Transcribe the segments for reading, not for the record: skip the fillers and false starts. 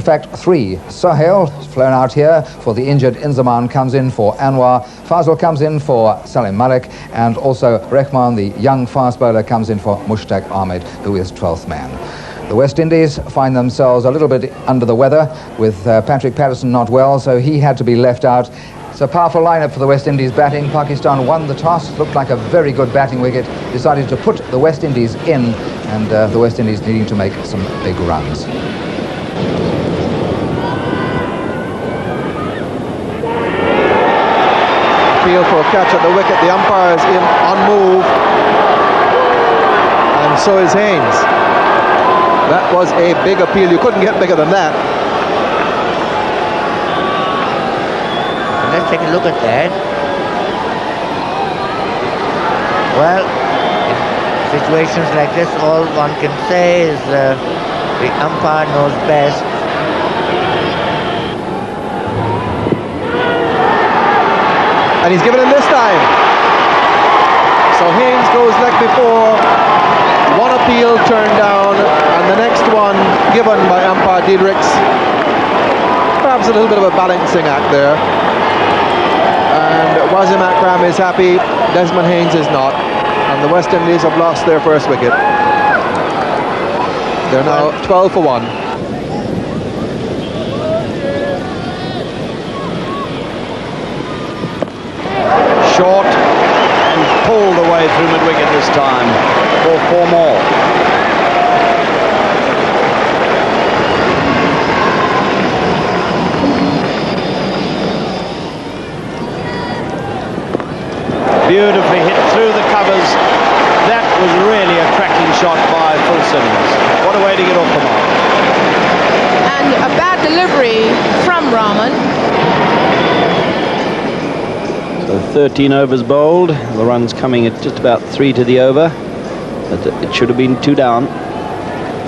In fact, 3. Sohail flown out here for the injured Inzaman, comes in for Anwar. Fazal comes in for Salim Malik, and also Rehman, the young fast bowler, comes in for Mushtaq Ahmed, who is 12th man. The West Indies find themselves a little bit under the weather with Patrick Patterson not well, so he had to be left out. It's a powerful lineup for the West Indies batting. Pakistan won the toss, looked like a very good batting wicket, decided to put the West Indies in, and the West Indies needing to make some big runs. Appeal for a catch at the wicket. The umpire is in on move, and so is Haynes. That was a big appeal. You couldn't get bigger than that. Let's take a look at that. Well, in situations like this, all one can say is the umpire knows best. And he's given him this time. So Haynes goes like before. One appeal turned down, and the next one given by umpire Diedrichs. Perhaps a little bit of a balancing act there. And Wasim Akram is happy, Desmond Haynes is not. And the West Indies have lost their first wicket. They're now 12 for 1. Short and pulled away through mid-wicket this time for 4 more. Beautifully hit through the covers. That was really a cracking shot by Phil Simmons. What a way to get off the mark. And a bad delivery from Rahman. So 13 overs bowled. The runs coming at just about 3 to the over. But it should have been 2 down.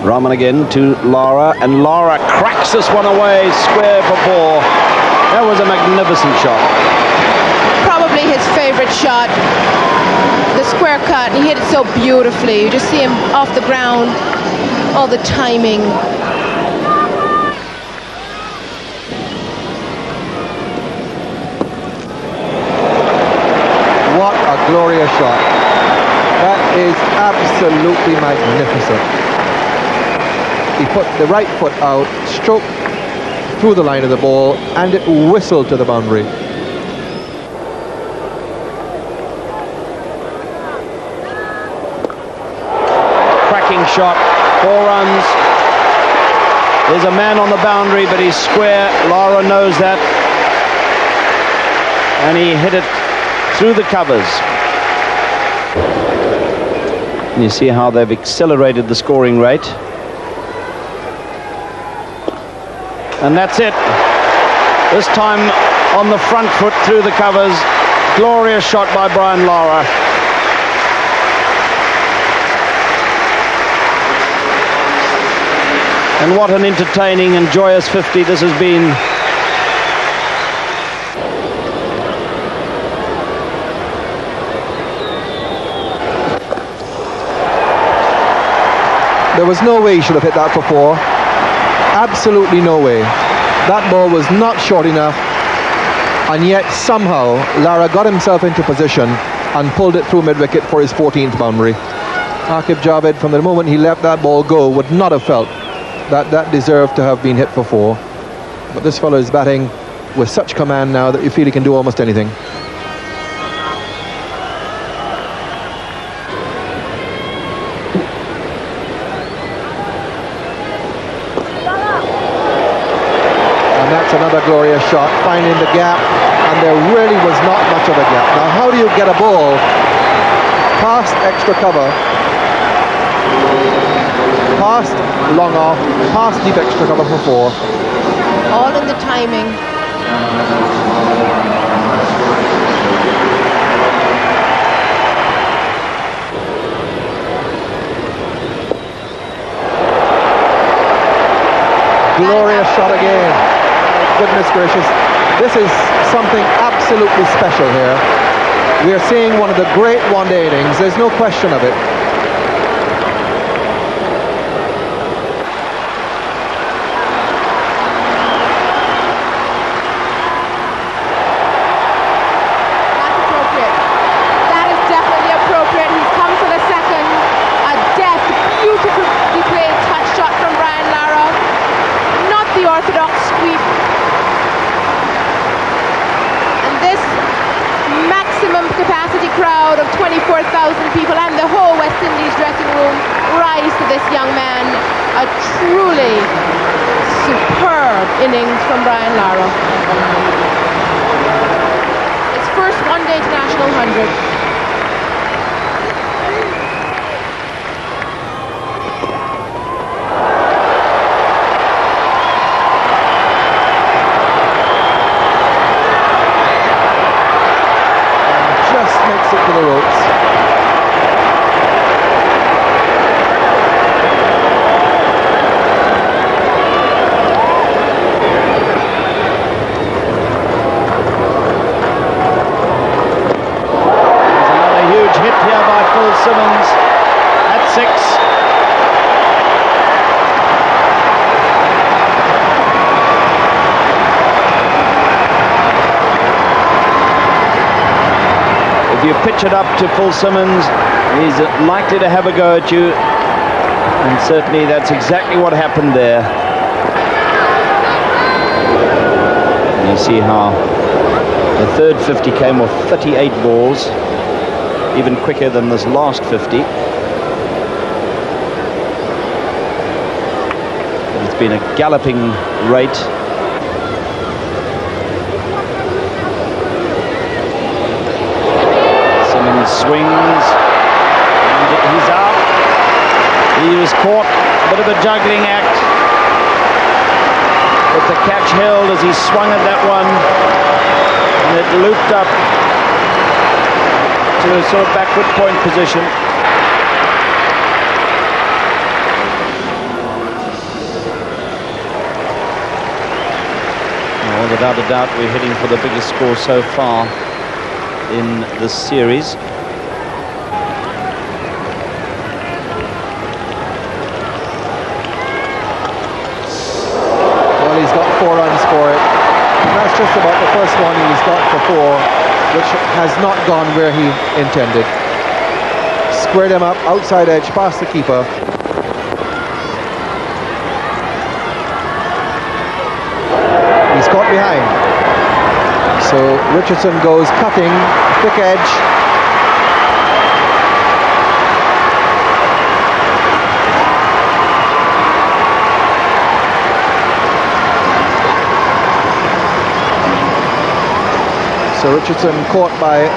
Rahman again to Lara, and Lara cracks this one away, square for 4. That was a magnificent shot. Probably his favorite shot, the square cut, and he hit it so beautifully. You just see him off the ground, all the timing. What a glorious shot. That is absolutely magnificent. He put the right foot out, stroked through the line of the ball, and it whistled to the boundary. Shot, 4 runs. There's a man on the boundary, but he's square. Lara knows that, and he hit it through the covers. And you see how they've accelerated the scoring rate, and that's it. This time on the front foot through the covers. Glorious shot by Brian Lara. And what an entertaining and joyous 50 this has been. There was no way he should have hit that for 4. Absolutely no way. That ball was not short enough, and yet somehow Lara got himself into position and pulled it through mid-wicket for his 14th boundary. Aqib Javed, from the moment he let that ball go, would not have felt that deserved to have been hit for 4. But this fellow is batting with such command now that you feel he can do almost anything. And that's another glorious shot, finding the gap, and there really was not much of a gap. Now, how do you get a ball past extra cover, past long off, past deep extra cover for 4? All in the timing. Glorious shot again. Goodness gracious. This is something absolutely special here. We are seeing one of the great one-day innings. There's no question of it. 24,000 people and the whole West Indies dressing room rise to this young man. A truly superb innings from Brian Lara. His first one-day international 100. To the ropes. There's another huge hit here by Phil Simmons at 6. If you pitch it up to Phil Simmons, he's likely to have a go at you, and certainly that's exactly what happened there. And you see how the third 50 came off 38 balls, even quicker than this last 50. It's been a galloping rate. Swings, and he's out. He was caught, a bit of a juggling act, but the catch held as he swung at that one, and it looped up to a sort of backward point position. Well, without a doubt, we're heading for the biggest score so far in this series. Well, he's got 4 runs for it. And that's just about the first one he's got for 4, which has not gone where he intended. Squared him up, outside edge, past the keeper. He's caught behind. So Richardson goes cutting, thick edge. So Richardson caught by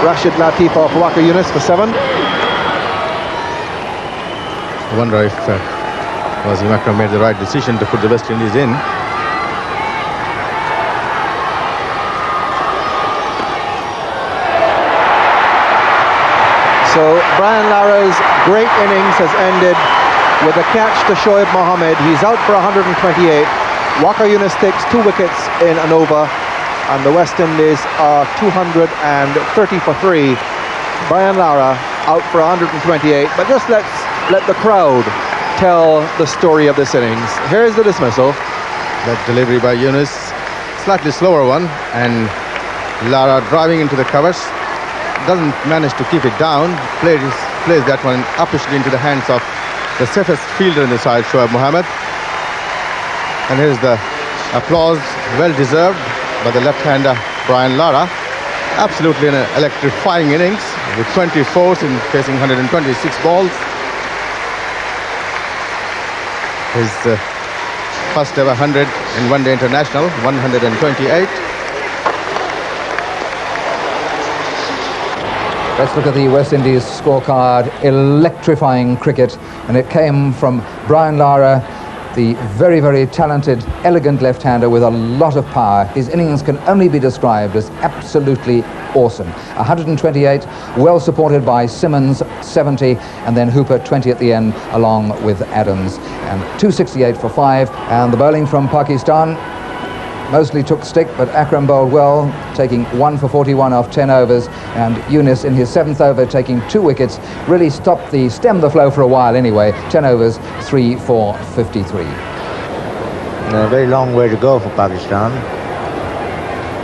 Rashid Latif off Waka Yunus for 7. I wonder if Wasim Akram made the right decision to put the West Indies in. So Brian Lara's great innings has ended with a catch to Shoaib Mohammed. He's out for 128. Waka Yunus takes 2 wickets in an over, and the West Indies are 230 for 3. Brian Lara out for 128, but just let the crowd tell the story of this innings. Here's the dismissal. That delivery by Yunus, slightly slower one, and Lara driving into the covers, doesn't manage to keep it down, plays that one uppishly into the hands of the safest fielder in the side, Shoaib Mohammed. And here's the applause, well deserved, by the left-hander Brian Lara. Absolutely an electrifying innings with 24s in facing 126 balls. His first ever 100 in one-day international, 128. Let's look at the West Indies scorecard. Electrifying cricket, and it came from Brian Lara, the very, very talented, elegant left-hander with a lot of power. His innings can only be described as absolutely awesome. 128, well supported by Simmons, 70, and then Hooper, 20 at the end, along with Adams. And 268 for 5. And the bowling from Pakistan mostly took stick, but Akram bowled well, taking 1 for 41 off 10 overs, and Yunus in his 7th over taking 2 wickets, really stemmed the flow for a while anyway. 10 overs, 3 for 53. A very long way to go for Pakistan.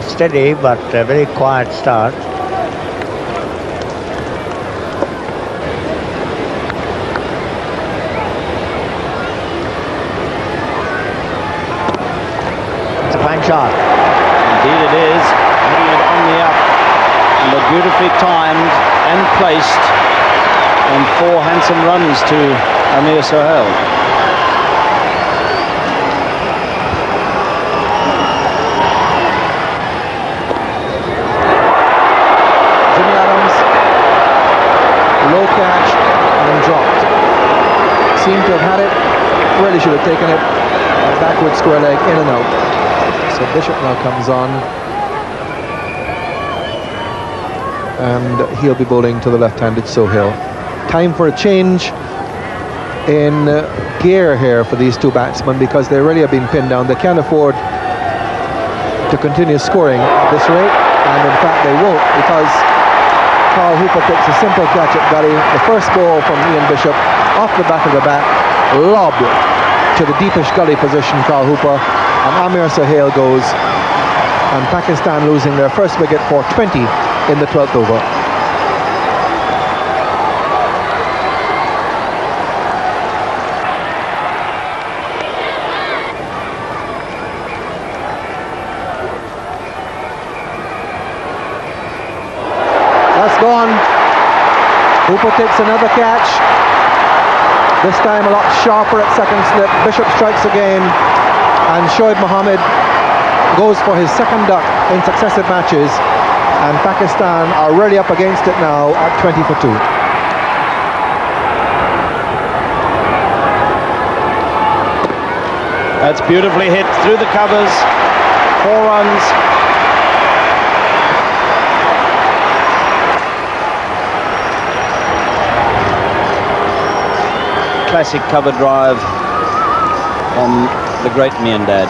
Steady, but a very quiet start. It's a fine shot. Indeed it is, hitting it on the up, and a beautifully timed and placed, and 4 handsome runs to Amir Sohail. Jimmy Adams, low catch and dropped. Seemed to have had it, really should have taken it. Backward square leg, in and out. So Bishop now comes on, and he'll be bowling to the left-handed Sohail. Time for a change in gear here for these two batsmen, because they really have been pinned down. They can't afford to continue scoring at this rate, and in fact they won't, because Carl Hooper takes a simple catch at gully. The first ball from Ian Bishop off the back of the bat, lobbed to the deepish gully position, Carl Hooper, and Amir Sohail goes, and Pakistan losing their first wicket for 20 in the 12th over. That's gone. Hooper takes another catch. This time a lot sharper at second slip. Bishop strikes again, and Shoaib Mohammed goes for his second duck in successive matches, and Pakistan are really up against it now at 20 for 2. That's beautifully hit through the covers. 4 runs. Classic cover drive on the great Miandad.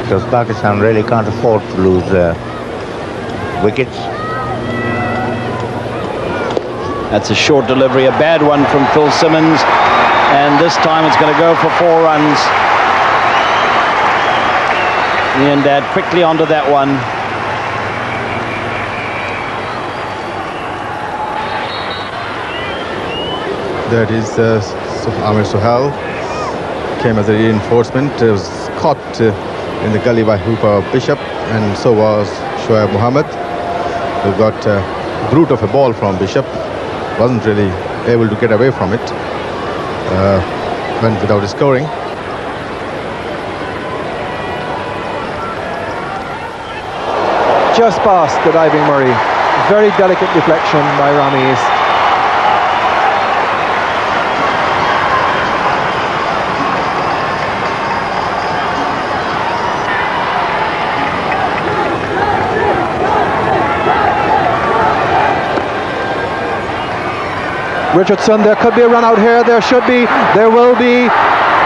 Because Pakistan really can't afford to lose wickets. That's a short delivery, a bad one from Phil Simmons, and this time it's going to go for 4 runs. Miandad quickly onto that one. That is Amir Sohail. Came as a reinforcement. It was caught in the gully by Hooper Bishop, and so was Shoaib Mohammed, who got a brute of a ball from Bishop. Wasn't really able to get away from it. Went without scoring. Just past the diving Murray. Very delicate deflection by Rameez. Richardson, there could be a run out here, there should be, there will be.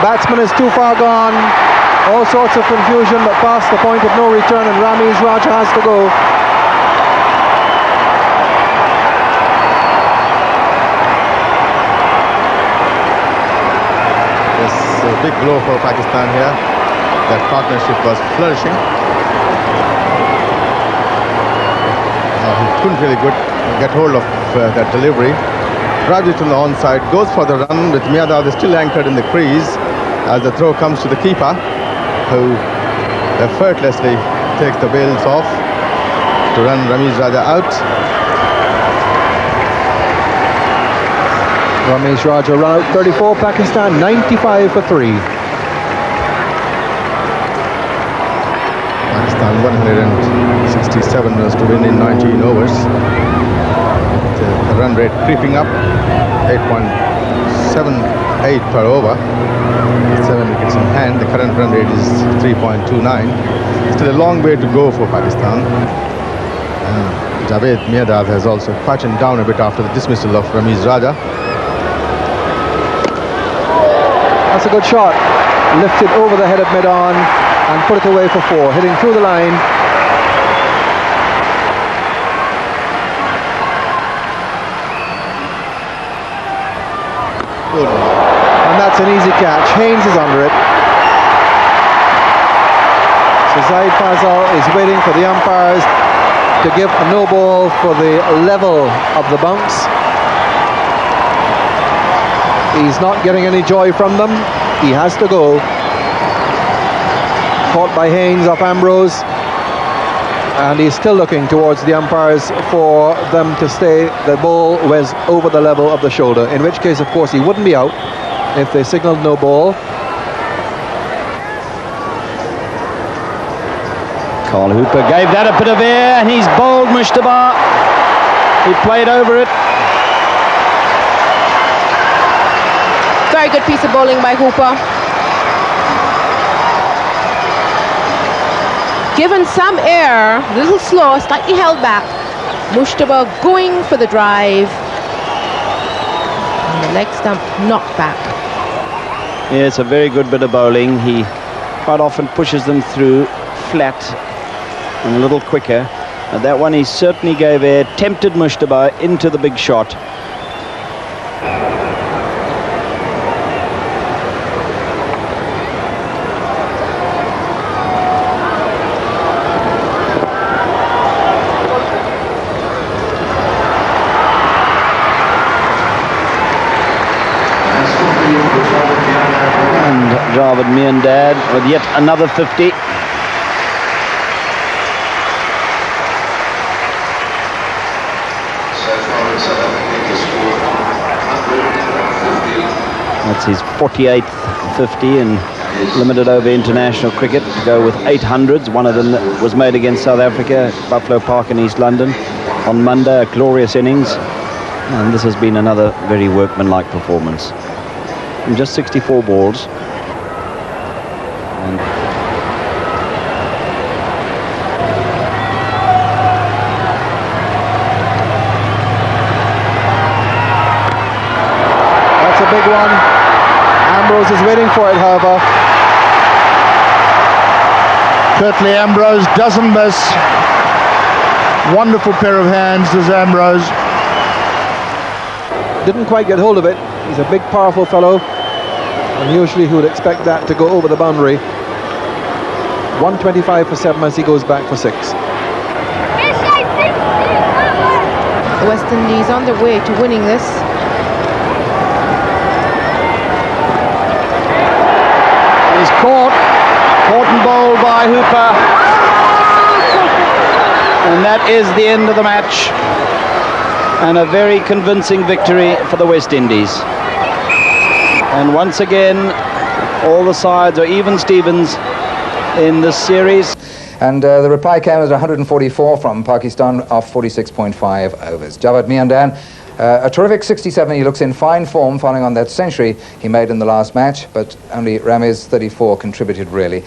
Batsman is too far gone. All sorts of confusion, but past the point of no return, and Rameez Raja has to go. Yes, a big blow for Pakistan here. That partnership was flourishing. He couldn't really get hold of that delivery. Drives it on the onside, goes for the run with Miandad still anchored in the crease as the throw comes to the keeper, who effortlessly takes the bails off to run Rameez Raja out. Rameez Raja run out 34, Pakistan 95 for 3. Pakistan 167 runs to win in 19 overs. The run rate creeping up, 8.78 per over, 7 wickets in hand. The current run rate is 3.29. Still a long way to go for Pakistan. Javed Miandad has also quietened down a bit after the dismissal of Rameez Raja. That's a good shot. Lifted over the head of mid-on and put it away for 4, hitting through the line. And that's an easy catch. Haynes is under it. So Zaid Fazal is waiting for the umpires to give a no ball for the level of the bounce. He's not getting any joy from them. He has to go. Caught by Haynes off Ambrose. And he's still looking towards the umpires for them to say the ball was over the level of the shoulder, in which case, of course, he wouldn't be out if they signalled no ball. Carl Hooper gave that a bit of air, and he's bowled Mushtaba. He played over it. Very good piece of bowling by Hooper. Given some air, a little slow, slightly held back. Mushtaba going for the drive. And the leg stump knocked back. Yeah, it's a very good bit of bowling. He quite often pushes them through flat and a little quicker. And that one he certainly gave air, tempted Mushtaba into the big shot. Javed Miandad with yet another 50. That's his 48th 50 in limited over international cricket, to go with 800s. One of them was made against South Africa, Buffalo Park in East London on Monday, a glorious innings. And this has been another very workmanlike performance. And just 64 balls. And that's a big one. Ambrose is waiting for it, however. Curtly Ambrose doesn't miss. Wonderful pair of hands, does Ambrose. Didn't quite get hold of it. He's a big, powerful fellow, and usually he would expect that to go over the boundary. 125 for 7 as he goes back for 6. The West Indies on their way to winning this. he's caught and bowled by Hooper. And that is the end of the match. And a very convincing victory for the West Indies. And once again, all the sides are even Stevens in this series. And the reply came as 144 from Pakistan off 46.5 overs. Javed Miandad, a terrific 67. He looks in fine form following on that century he made in the last match, but only Ramez 34 contributed really.